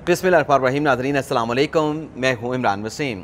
बिस्मिल्लाहिर्रहमानिर्रहीम। नाज़रीन अस्सलाम वालेकुम, मैं हूँ इमरान वसीम।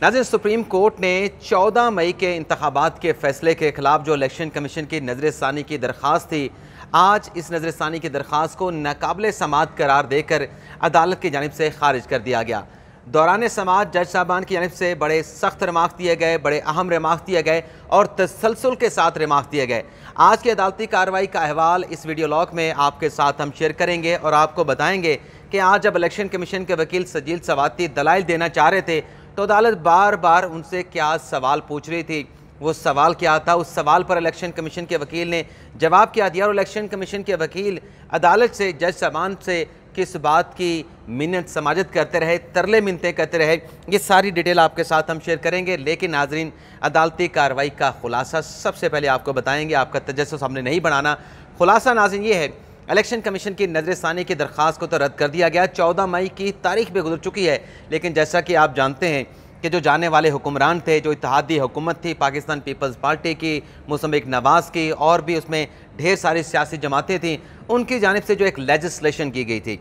नाज़रीन, सुप्रीम कोर्ट ने 14 मई के इंतखाबात के फ़ैसले के ख़िलाफ़ जो इलेक्शन कमीशन की नज़रसानी की दरख्वास्त थी, आज इस नज़रसानी की दरख्वास्त को नाकाबिल समाअत करार देकर अदालत की जानिब से खारिज कर दिया गया। दौरान समाअत जज साहबान की जानिब से बड़े सख्त रिमार्क दिए गए, बड़े अहम रिमार्क दिए गए और तसलसल के साथ रिमार्क दिए गए। आज की अदालती कार्रवाई का अहवाल इस वीडियो लॉग में आपके साथ हम शेयर करेंगे और आपको बताएंगे कि आज जब इलेक्शन कमीशन के वकील सजील सवाती दलाइल देना चाह रहे थे तो अदालत बार बार उनसे क्या सवाल पूछ रही थी, वो सवाल क्या था, उस सवाल पर इलेक्शन कमीशन के वकील ने जवाब क्या दिया और इलेक्शन कमीशन के वकील अदालत से, जज साहबान से किस बात की मिन्नत समाजत करते रहे, तरले मिन्नतें करते रहे, ये सारी डिटेल आपके साथ हम शेयर करेंगे। लेकिन नाजरीन, अदालती कार्रवाई का खुलासा सबसे पहले आपको बताएंगे, आपका तजस्सुस हमने नहीं बनाना। खुलासा नाज़रीन ये है, इलेक्शन कमीशन की नज़रसानी की दरख्वास्त को तो रद्द कर दिया गया, 14 मई की तारीख भी गुजर चुकी है। लेकिन जैसा कि आप जानते हैं कि जो जाने वाले हुक्मरान थे, जो इत्तेहादी हुकूमत थी पाकिस्तान पीपल्स पार्टी की, मुसम्मिक नवाज़ की और भी उसमें ढेर सारी सियासी जमातें थीं, उनकी जानिब से जो एक लेजिस्लेशन की गई थी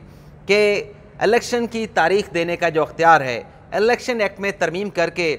कि इलेक्शन की तारीख देने का जो अख्तियार है, इलेक्शन एक्ट में तरमीम करके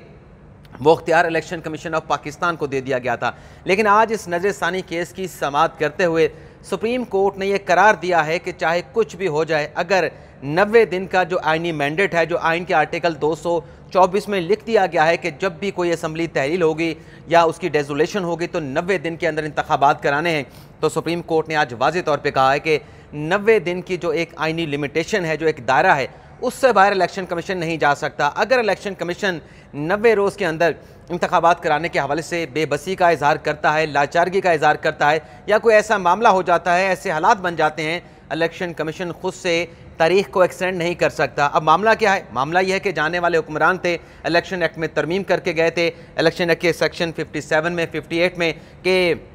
वो अख्तियार इलेक्शन कमीशन ऑफ पाकिस्तान को दे दिया गया था। लेकिन आज इस नज़रसानी केस की समाअत करते हुए सुप्रीम कोर्ट ने यह करार दिया है कि चाहे कुछ भी हो जाए, अगर 90 दिन का जो आइनी मैंडेट है, जो आइन के आर्टिकल 224 में लिख दिया गया है कि जब भी कोई असम्बली तहलील होगी या उसकी डेजोलेशन होगी तो 90 दिन के अंदर इंतखाबात कराने हैं, तो सुप्रीम कोर्ट ने आज वाज़ेह तौर पर कहा है कि 90 दिन की जो एक आइनी लिमिटेशन है, जो एक दायरा है, उससे बाहर इलेक्शन कमीशन नहीं जा सकता। अगर इलेक्शन कमीशन 90 रोज़ के अंदर इंतखाबात कराने के हवाले से बेबसी का इजहार करता है, लाचारगी का इजहार करता है या कोई ऐसा मामला हो जाता है, ऐसे हालात बन जाते हैं, इलेक्शन कमीशन खुद से तारीख को एक्सटेंड नहीं कर सकता। अब मामला क्या है? मामला यह है कि जाने वाले हुक्मरान थे, इलेक्शन एक्ट में तरमीम करके गए थे, इलेक्शन एक्ट के सेक्शन 57 में 58 में कि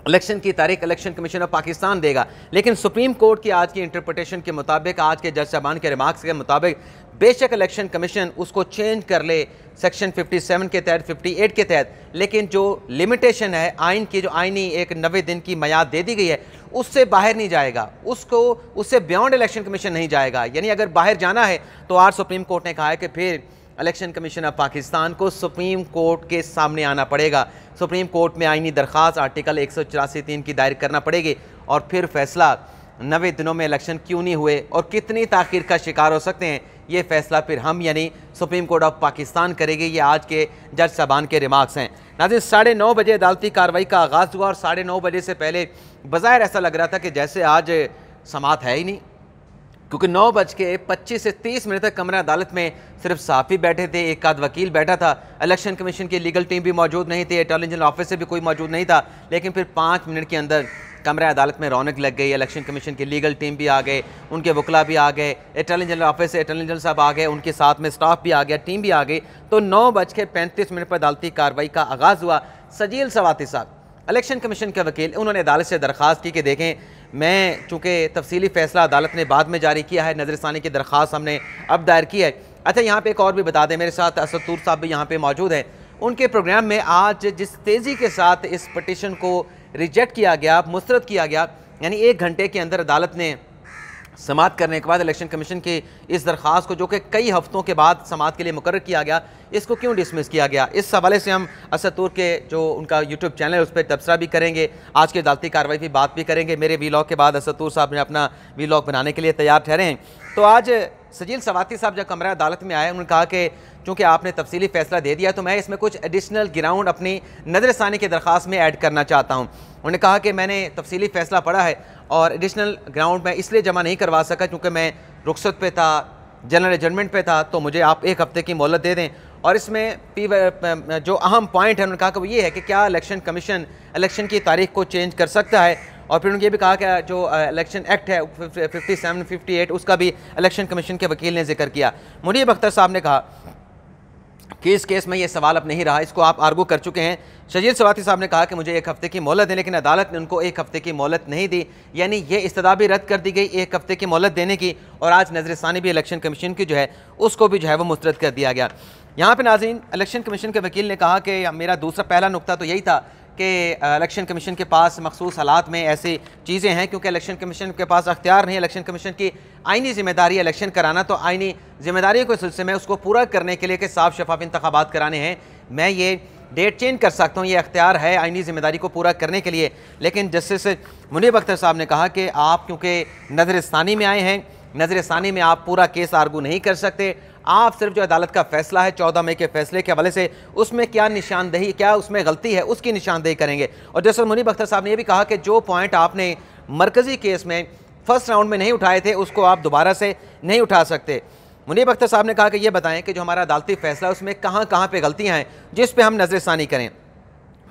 इलेक्शन की तारीख इलेक्शन कमीशन ऑफ पाकिस्तान देगा। लेकिन सुप्रीम कोर्ट की आज की इंटरप्रिटेशन के मुताबिक, आज के जज साहबान के रिमार्क्स के मुताबिक, बेशक इलेक्शन कमीशन उसको चेंज कर ले सेक्शन 57 के तहत, 58 के तहत, लेकिन जो लिमिटेशन है आइन की, जो आइनी एक 90 दिन की मियाद दे दी गई है, उससे बाहर नहीं जाएगा, उससे बियॉन्ड इलेक्शन कमीशन नहीं जाएगा। यानी अगर बाहर जाना है तो आज सुप्रीम कोर्ट ने कहा है कि फिर इलेक्शन कमीशन ऑफ पाकिस्तान को सुप्रीम कोर्ट के सामने आना पड़ेगा। सुप्रीम कोर्ट में आईनी दरख्वास्त आर्टिकल 184(3) की दायर करना पड़ेगी और फिर फैसला 90 दिनों में इलेक्शन क्यों नहीं हुए और कितनी ताख़ीर का शिकार हो सकते हैं, ये फैसला फिर हम यानी सुप्रीम कोर्ट ऑफ पाकिस्तान करेगी। ये आज के जज साहबान के रिमार्क्स हैं। नाज़रीन, 9:30 बजे अदालती कार्रवाई का आगाज़ हुआ और 9:30 बजे से पहले बज़ाहिर ऐसा लग रहा था कि जैसे आज समाअत है ही नहीं, क्योंकि 9:25 से 30 मिनट तक कमरा अदालत में सिर्फ सहाफ़ी बैठे थे, एक आध वकील बैठा था, इलेक्शन कमीशन की लीगल टीम भी मौजूद नहीं थी, अटॉर्नी जनरल ऑफिस से भी कोई मौजूद नहीं था। लेकिन फिर 5 मिनट के अंदर कमरा अदालत में रौनक लग गई, इलेक्शन कमीशन की लीगल टीम भी आ गए, उनके वकला भी आ गए, अटॉर्नी जनरल ऑफिस से अटॉर्नी जनरल साहब आ गए, उनके साथ में स्टाफ भी आ गया, टीम भी आ गई। तो 9:35 पर अदालती कार्रवाई का आगाज़ हुआ। सजील सवाती साहब, इलेक्शन कमीशन के वकील, उन्होंने अदालत से दरख्वास्त की कि देखें, मैं चूँकि तफसीली फ़ैसला अदालत ने बाद में जारी किया है, नज़रसानी की दरख्वास्त हमने अब दायर की है। अच्छा, यहाँ पे एक और भी बता दें, मेरे साथ असदुर साहब भी यहाँ पे मौजूद हैं। उनके प्रोग्राम में आज जिस तेज़ी के साथ इस पटिशन को रिजेक्ट किया गया, मुस्तरद किया गया, यानी 1 घंटे के अंदर अदालत ने समाअत करने के बाद इलेक्शन कमीशन की इस दरख्वास्त को, जो कि कई हफ्तों के बाद समाअत के लिए मुकर्रर किया गया, इसको क्यों डिसमिस किया गया, इस हवाले से हम असदुर के जो उनका यूट्यूब चैनल है उस पर तबसरा भी करेंगे, आज की अदालती कार्रवाई की बात भी करेंगे। मेरे वीलॉग के बाद असदुर साहब ने अपना वीलॉग बनाने के लिए तैयार ठहरे हैं। तो आज सजील सवाती साहब जब कमरा अदालत में आए, उन्होंने कहा कि चूँकि आपने तफसीली फ़ैसला दे दिया तो मैं इसमें कुछ एडिशनल ग्राउंड अपनी नज़रसानी की दरख्वास्त में ऐड करना चाहता हूँ। उन्होंने कहा कि मैंने तफसीली फ़ैसला पढ़ा है और एडिशनल ग्राउंड मैं इसलिए जमा नहीं करवा सका क्योंकि मैं रुखसत पे था, जनरल एडजमेंट पे था, तो मुझे आप 1 हफ़्ते की मोहलत दे दें। और इसमें जो अहम पॉइंट है, उन्होंने कहा कि वो ये है कि क्या इलेक्शन कमीशन इलेक्शन की तारीख को चेंज कर सकता है। और फिर उन्होंने ये भी कहा कि जो इलेक्शन एक्ट है 57, 58, उसका भी इलेक्शन कमीशन के वकील ने जिक्र किया। मुनीब अख्तर साहब ने कहा कि इस केस में ये सवाल अब नहीं रहा, इसको आप आर्गू कर चुके हैं। शजील सवाती साहब ने कहा कि मुझे 1 हफ़्ते की मोहलत दें, लेकिन अदालत ने उनको 1 हफ़्ते की मोहलत नहीं दी, यानी ये इस्तदा भी रद्द कर दी गई 1 हफ़्ते की मोहलत देने की। और आज नज़रसानी भी इलेक्शन कमीशन की जो है उसको भी जो है वो मुस्तरद कर दिया गया। यहाँ पे नाज़रीन, इलेक्शन कमीशन के वकील ने कहा कि मेरा दूसरा पहला नुकता तो यही था कि इलेक्शन कमीशन के पास मखसूस हालात में ऐसी चीज़ें हैं, क्योंकि इलेक्शन कमीशन के पास अख्तियार नहीं है। इलेक्शन कमीशन की आइनी जिम्मेदारी इलेक्शन कराना, तो आइनी जिम्मेदारियों के सिलसिले में उसको पूरा करने के लिए कि साफ शफाफ इंतखाबात कराने हैं, मैं ये डेट चेंज कर सकता हूँ, ये अख्तियार है आइनी जिम्मेदारी को पूरा करने के लिए। लेकिन जस्टिस मुनीब अख्तर साहब ने कहा कि आप क्योंकि नज़र-ए-सानी में आए हैं, नज़र-ए-सानी में आप पूरा केस आर्गू नहीं कर सकते, आप सिर्फ जो अदालत का फैसला है 14 मई के फैसले के हवाले से उसमें क्या निशानदेही, क्या उसमें गलती है, उसकी निशानदेही करेंगे। और जस्टिस मुनीब अख्तर साहब ने यह भी कहा कि जो पॉइंट आपने मरकज़ी केस में फर्स्ट राउंड में नहीं उठाए थे उसको आप दोबारा से नहीं उठा सकते। मुनीब अख्तर साहब ने कहा कि ये बताएं कि जो हमारा अदालती फैसला है उसमें कहाँ कहाँ पे गलतियाँ हैं जिस पे हम नज़र-ए-सानी करें।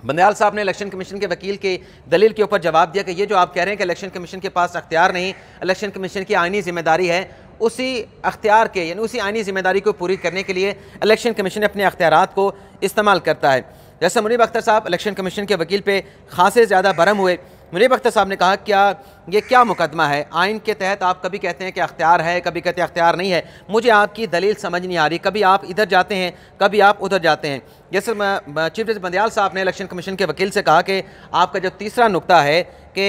बंदयाल साहब ने इलेक्शन कमीशन के वकील की दलील के ऊपर जवाब दिया कि ये जो आप कह रहे हैं कि इलेक्शन कमीशन के पास अख्तियार नहीं, इलेक्शन कमीशन की आइनी जिम्मेदारी है, उसी अख्तियार के यानी उसी आइनी जिम्मेदारी को पूरी करने के लिए इलेक्शन कमीशन अपने अख्तियारात को इस्तेमाल करता है। जैसे मुनीब अख्तर साहब इलेक्शन कमीशन के वकील पे खासे ज़्यादा बरम हुए। मुनीब अख्तर साहब ने कहा क्या मुकदमा है, आइन के तहत आप कभी कहते हैं कि अख्तियार है, कभी कहते हैं अख्तियार नहीं है, मुझे आपकी दलील समझ नहीं आ रही, कभी आप इधर जाते हैं, कभी आप उधर जाते हैं। जैसे चीफ जस्टिस बंदयाल साहब ने इलेक्शन कमीशन के वकील से कहा कि आपका जो तीसरा नुक्ता है कि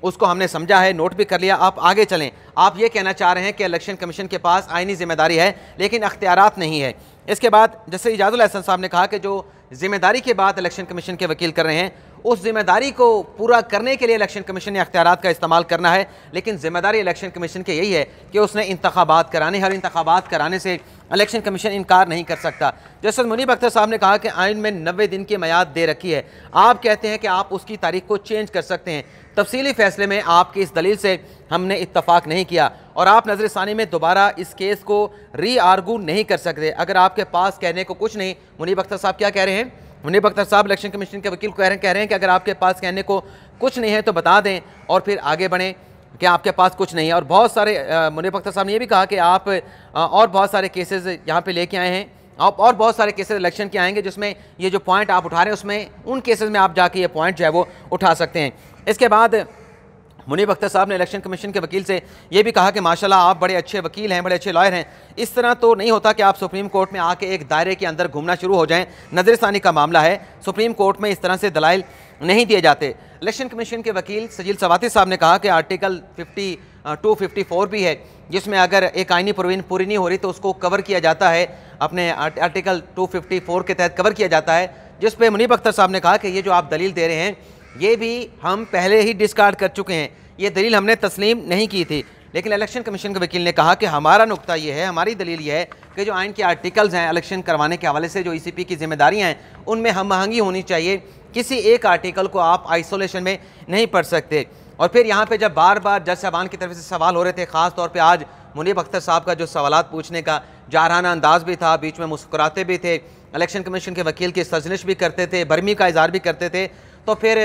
उसको हमने समझा है, नोट भी कर लिया, आप आगे चलें। आप ये कहना चाह रहे हैं कि इलेक्शन कमीशन के पास आइनी जिम्मेदारी है लेकिन अख्तियारात नहीं है। इसके बाद जैसे इजाजुल एहसन साहब ने कहा कि जो जिम्मेदारी के बाद इलेक्शन कमीशन के वकील कर रहे हैं उस जिम्मेदारी को पूरा करने के लिए इलेक्शन कमीशन ने अख्तियारात का इस्तेमाल करना है, लेकिन जिम्मेदारी इलेक्शन कमीशन की यही है कि उसने इंतखाबात कराने, हर इंतखाबात कराने से इलेक्शन कमीशन इनकार नहीं कर सकता। जस्टिस मुनीब अख्तर साहब ने कहा कि आइन में 90 दिन की मियाद दे रखी है, आप कहते हैं कि आप उसकी तारीख को चेंज कर सकते हैं। तफसीली फैसले में आपकी इस दलील से हमने इत्तफाक नहीं किया और आप नज़र-ए-सानी में दोबारा इस केस को री आर्गू नहीं कर सकते। अगर आपके पास कहने को कुछ नहीं, मुनीब अख्तर साहब क्या कह रहे हैं, मुनीब अख्तर साहब इलेक्शन कमीशन के वकील को कह रहे हैं कि अगर आपके पास कहने को कुछ नहीं है तो बता दें और फिर आगे बढ़ें कि आपके पास कुछ नहीं है। और बहुत सारे मुनीब अख्तर साहब ने यह भी कहा कि आप और बहुत सारे केसेस यहाँ पे लेके आए हैं, आप और बहुत सारे केसेस इलेक्शन के आएंगे जिसमें ये जो पॉइंट आप उठा रहे हैं उसमें उन केसेस में आप जाके ये पॉइंट जो है वो उठा सकते हैं। इसके बाद मुनीब अख्तर साहब ने इलेक्शन कमीशन के वकील से ये भी कहा कि माशाल्लाह आप बड़े अच्छे वकील हैं, बड़े अच्छे लॉयर हैं, इस तरह तो नहीं होता कि आप सुप्रीम कोर्ट में आके एक दायरे के अंदर घूमना शुरू हो जाएं, नज़र-ए-सानी का मामला है, सुप्रीम कोर्ट में इस तरह से दलाइल नहीं दिए जाते। इलेक्शन कमीशन के वकील सजील सवाती साहब ने कहा कि आर्टिकल 254 भी है जिसमें अगर एक आइनी प्रोविजन पूरी नहीं हो रही तो उसको कवर किया जाता है, अपने आर्टिकल 254 के तहत कवर किया जाता है, जिस पे मुनीब अख्तर साहब ने कहा कि ये जो आप दलील दे रहे हैं ये भी हम पहले ही डिस्कार्ड कर चुके हैं, ये दलील हमने तस्लीम नहीं की थी। लेकिन इलेक्शन कमीशन के वकील ने कहा कि हमारा नुक्ता ये है, हमारी दलील ये है कि जो आइन के आर्टिकल्स हैं इलेक्शन करवाने के हवाले से जो ECP की जिम्मेदारियाँ हैं उनमें हम आहंगी होनी चाहिए, किसी एक आर्टिकल को आप आइसोलेशन में नहीं पढ़ सकते। और फिर यहाँ पे जब बार बार जज साहबान की तरफ से सवाल हो रहे थे, ख़ास तौर पे आज मुनीब अख्तर साहब का जो सवालात पूछने का जारहाना अंदाज भी था, बीच में मुस्कुराते भी थे, इलेक्शन कमीशन के वकील की सरजनिश भी करते थे, बरमी का इज़हार भी करते थे, तो फिर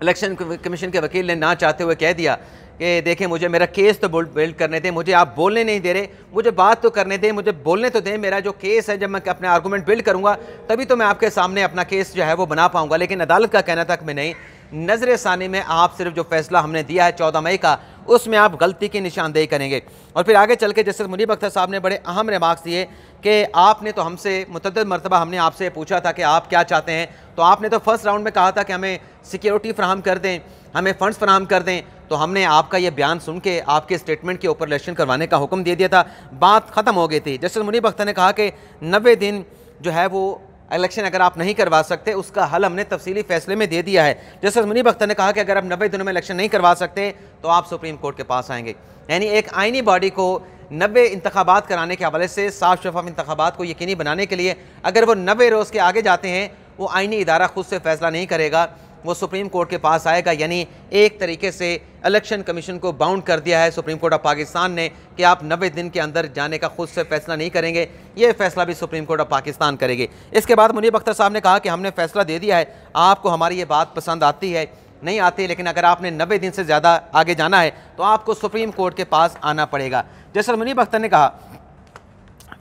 इलेक्शन कमीशन के वकील ने ना चाहते हुए कह दिया कि देखें मुझे मेरा केस तो बिल्ड करने दें, मुझे आप बोलने नहीं दे रहे, मुझे बात तो करने दें, मुझे बोलने तो दें, मेरा जो केस है जब मैं अपने आर्गूमेंट बिल्ड करूंगा तभी तो मैं आपके सामने अपना केस जो है वो बना पाऊंगा। लेकिन अदालत का कहना था कि मैं नहीं, नज़र-ए-सानी में आप सिर्फ जो फैसला हमने दिया है 14 मई का उसमें आप गलती की निशानदेही करेंगे। और फिर आगे चल के जस्टिस मुनीब अख्तर साहब ने बड़े अहम रिमार्क्स दिए कि आपने तो हमसे मुतअद्दिद मरतबा हमने आपसे पूछा था कि आप क्या चाहते हैं, तो आपने तो फर्स्ट राउंड में कहा था कि हमें सिक्योरिटी फराहम कर दें, हमें फ़ंड्स फराहम कर दें, तो हमने आपका ये बयान सुन के आपके स्टेटमेंट के ऊपर इलेक्शन करवाने का हुक्म दे दिया था, बात ख़त्म हो गई थी। जस्टिस मुनीब अख्तर ने कहा कि 90 दिन जो है वो इलेक्शन अगर आप नहीं करवा सकते उसका हल हमने तफसीली फैसले में दे दिया है। जस्टिस मुनीब अख्तर ने कहा कि अगर आप 90 दिनों में इलेक्शन नहीं करवा सकते तो आप सुप्रीम कोर्ट के पास आएंगे। यानी एक आइनी बॉडी को 90 इंतखाबात कराने के हवाले से साफ शफाफ इंतखाबात को यकीनी बनाने के लिए अगर वो 90 रोज़ के आगे जाते हैं, वो आइनी इदारा खुद से फैसला नहीं करेगा, वो सुप्रीम कोर्ट के पास आएगा। यानी एक तरीके से इलेक्शन कमीशन को बाउंड कर दिया है सुप्रीम कोर्ट ऑफ पाकिस्तान ने कि आप 90 दिन के अंदर जाने का खुद से फैसला नहीं करेंगे, ये फैसला भी सुप्रीम कोर्ट ऑफ पाकिस्तान करेगी। इसके बाद मुनीब अख्तर साहब ने कहा कि हमने फैसला दे दिया है, आपको हमारी ये बात पसंद आती है नहीं आती, लेकिन अगर आपने 90 दिन से ज़्यादा आगे जाना है तो आपको सुप्रीम कोर्ट के पास आना पड़ेगा। जैसे मुनीब अख्तर ने कहा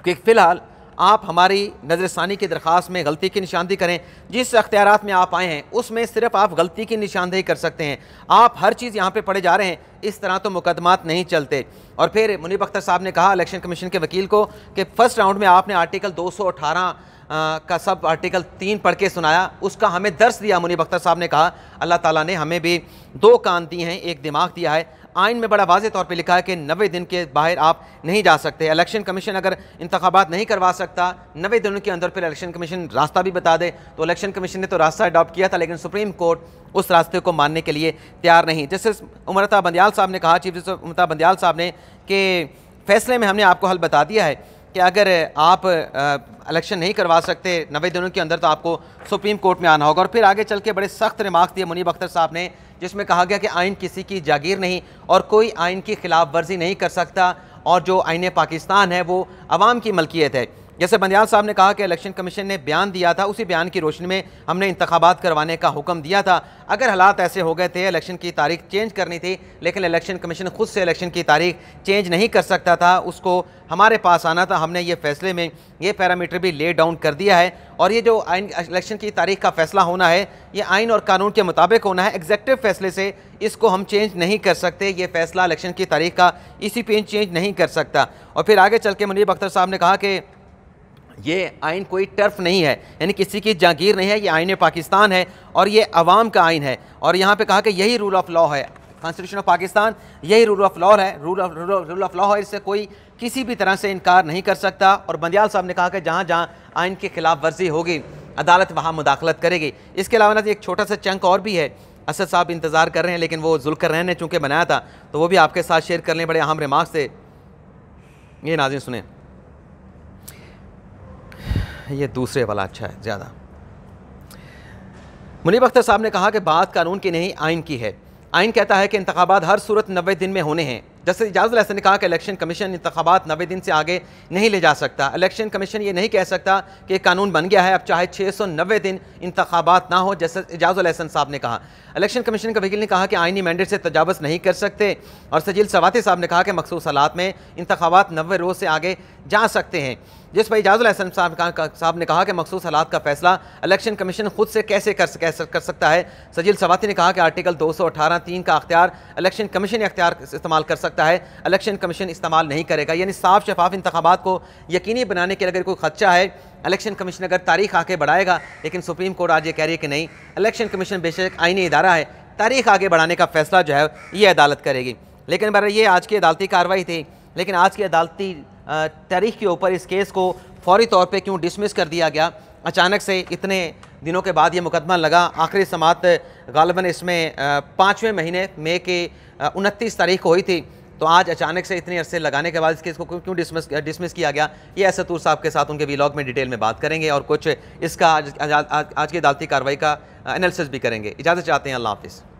कि फ़िलहाल आप हमारी नज़रसानी की दरख्वास्त में गलती की निशानदेही करें। जिस अख्तियारात में आप आए हैं उसमें सिर्फ आप गलती की निशानदेही कर सकते हैं। आप हर चीज़ यहाँ पे पढ़े जा रहे हैं, इस तरह तो मुकदमात नहीं चलते। और फिर मुनीब अख्तर साहब ने कहा इलेक्शन कमीशन के वकील को कि फर्स्ट राउंड में आपने आर्टिकल 218 का सब आर्टिकल 3 पढ़ के सुनाया, उसका हमें दर्स दिया। मुनीब अख्तर साहब ने कहा अल्लाह ताला ने हमें भी 2 कान दिए हैं, एक दिमाग दिया है। आइन में बड़ा वाज़ेह तौर पे लिखा है कि 90 दिन के बाहर आप नहीं जा सकते। इलेक्शन कमीशन अगर इंतखाबात नहीं करवा सकता 90 दिनों के अंदर, फिर इलेक्शन कमीशन रास्ता भी बता दे। तो इलेक्शन कमीशन ने तो रास्ता अडॉप्ट किया था, लेकिन सुप्रीम कोर्ट उस रास्ते को मानने के लिए तैयार नहीं। जस्टिस उमरता बंदियाल साहब ने कहा, चीफ जस्टिस उमरता बंदियाल साहब ने, कि फैसले में हमने आपको हल बता दिया है कि अगर आप इलेक्शन नहीं करवा सकते 90 दिनों के अंदर तो आपको सुप्रीम कोर्ट में आना होगा। और फिर आगे चल के बड़े सख्त रिमार्क्स दिए मुनीब अख्तर साहब ने, जिसमें कहा गया कि आइन किसी की जागीर नहीं और कोई आइन की खिलाफ वर्जी नहीं कर सकता, और जो आइन पाकिस्तान है वो अवाम की मलकियत है। जैसे बंदियाल साहब ने कहा कि इलेक्शन कमीशन ने बयान दिया था, उसी बयान की रोशनी में हमने इंतखाबात करवाने का हुक्म दिया था। अगर हालात ऐसे हो गए थे इलेक्शन की तारीख चेंज करनी थी, लेकिन इलेक्शन कमीशन खुद से इलेक्शन की तारीख चेंज नहीं कर सकता था, उसको हमारे पास आना था। हमने ये फैसले में ये पैरामीटर भी ले डाउन कर दिया है। और ये जो आइन इलेक्शन की तारीख का फैसला होना है ये आइन और कानून के मुताबिक होना है। एग्जेक्टिव फैसले से इसको हम चेंज नहीं कर सकते। ये फैसला इलेक्शन की तारीख का इसी पे चेंज नहीं कर सकता। और फिर आगे चल के मुनीब अख्तर साहब ने कहा कि ये आइन कोई टर्फ नहीं है, यानी किसी की जागीर नहीं है, ये आइन पाकिस्तान है और ये अवाम का आइन है। और यहाँ पे कहा कि यही रूल ऑफ लॉ है, कॉन्स्टिट्यूशन ऑफ पाकिस्तान यही रूल ऑफ लॉ है, रूल ऑफ लॉ है, इससे कोई किसी भी तरह से इनकार नहीं कर सकता। और बंदियाल साहब ने कहा कि जहाँ जहाँ आइन की खिलाफ वर्जी होगी अदालत वहाँ मुदाखलत करेगी। इसके अलावा ना एक छोटा सा चंक और भी है, असद साहब इंतज़ार कर रहे हैं, लेकिन वो जुल्करनैन ने चूँकि बनाया था तो वो भी आपके साथ शेयर कर लें। बड़े अहम रिमार्क्स थे, ये नाज़रीन सुने। ये दूसरे वाला अच्छा है ज़्यादा। मुनीब अख्तर साहब ने कहा कि बात कानून की नहीं आइन की है। आइन कहता है कि इंतखाबात हर सूरत 90 दिन में होने हैं। जस्टिस इजाज़ुल हसन ने कहा कि इलेक्शन कमीशन इंतखाबात 90 दिन से आगे नहीं ले जा सकता। इलेक्शन कमीशन ये नहीं कह सकता कि कानून बन गया है अब चाहे 690 दिन इंतखाबात ना हो। जस्टिस इजाज़ुल हसन साहब ने कहा। इलेक्शन कमीशन के वकील ने कहा कि आइनी मैंडेट से तजावज़ नहीं कर सकते। और सजील सवाती साहब ने कहा कि मखसूस हालात में इंतखाबात 90 रोज़ से आगे जा सकते हैं। जिस पर इजाज़ुल हसन साहब ने कहा कि मखसूस हालात का फैसला इलेक्शन कमीशन खुद से कैसे कर सकता है। सजील सवाती ने कहा कि आर्टिकल 218(3) का अख्तियार इलेक्शन कमीशन अख्तियार इस्तेमाल कर सकता है, इलेक्शन कमीशन इस्तेमाल नहीं करेगा। यानी साफ शफाफ इंतखाबात को यकीनी बनाने के लिए अगर कोई खदशा है, इलेक्शन कमीशन अगर तारीख आगे बढ़ाएगा, लेकिन सुप्रीम कोर्ट आज ये कह रही है कि नहीं, इलेक्शन कमीशन बेशक आईनी इदारा है, तारीख आगे बढ़ाने का फैसला जो है ये अदालत करेगी। लेकिन बार ये आज की अदालती कार्रवाई थी, लेकिन आज की अदालती तारीख के ऊपर इस केस को फौरी तौर पे क्यों डिसमिस कर दिया गया? अचानक से इतने दिनों के बाद ये मुकदमा लगा। आखिरी समाअत गालिबन इसमें 5वें महीने मई के 29 तारीख को हुई थी, तो आज अचानक से इतने अरसे लगाने के बाद इस केस को क्यों डिसमिस किया गया? ये असदुर साहब के साथ उनके व्लॉग में डिटेल में बात करेंगे और कुछ इसका आज की अदालती कार्रवाई का एनालिसिस भी करेंगे। इजाज़त चाहते हैं, अल्लाह हाफ़िज़।